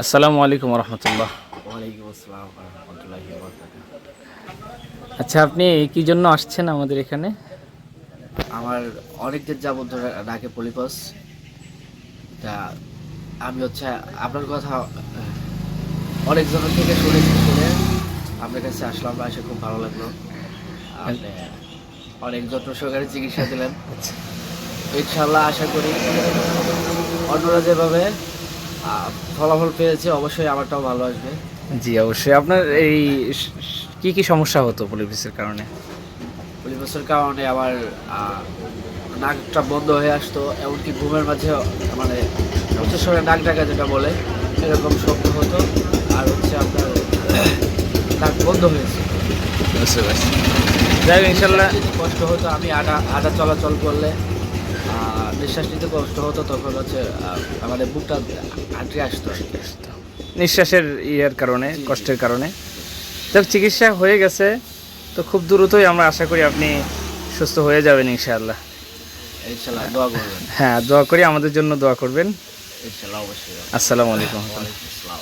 আসসালামু আলাইকুম রহমতুল্লাহ। ওয়ালাইকুম আসসালাম ওয়া রাহমাতুল্লাহি ওয়া বারাকাতুহু। আচ্ছা, আপনি কি জন্য আসছেন আমাদের এখানে? আমার অনেক দিন যাবত ধরে নাকে পলিপাস। তা আমি হচ্ছে আপনার কথা অনেক জনের থেকে শুনেছি, শুনে আপনার কাছে আসলাম, এসে খুব ভালো লাগলো। আপনি অনেক যত্ন সহকারে চিকিৎসা দিলেন। আচ্ছা, ইনশাআল্লাহ আশা করি অন্যরা যেভাবে ফলাফল পেয়েছে অবশ্যই আমারটাও ভালো আসবে। জি অবশ্যই। আপনার এই কি কি সমস্যা হতো পলিফিসের কারণে? পলিপাসের কারণে আমার নাকটা বন্ধ হয়ে আসতো, এমনকি ঘুমের মাঝে মানে উচ্চের সঙ্গে নাক ডাকা যেটা বলে এরকম শব্দ হতো। আর হচ্ছে আপনার নাক বন্ধ হয়েছে, বুঝতে পারছি। যাই হোক, ইনশাল্লাহ। কষ্ট হতো। আমি হাঁটা চলাচল করলে নিঃশ্বাস নিতে কষ্ট হতো, তখন হচ্ছে আমাদের বুকটা আটকে আসতো আর কি। নিঃশ্বাসের ইয়ের কারণে, জি, জি, কষ্টের কারণে। যাক, চিকিৎসা হয়ে গেছে, তো খুব দ্রুতই আমরা আশা করি আপনি সুস্থ হয়ে যাবেন ইনশাআল্লাহ। ইনশাল্লাহ দোয়া করবেন। হ্যাঁ, দোয়া করি, আমাদের জন্য দোয়া করবেন। ইনশাল্লাহ অবশ্যই। আসসালামু আলাইকুম। ওয়ালাইকুম আসসালাম।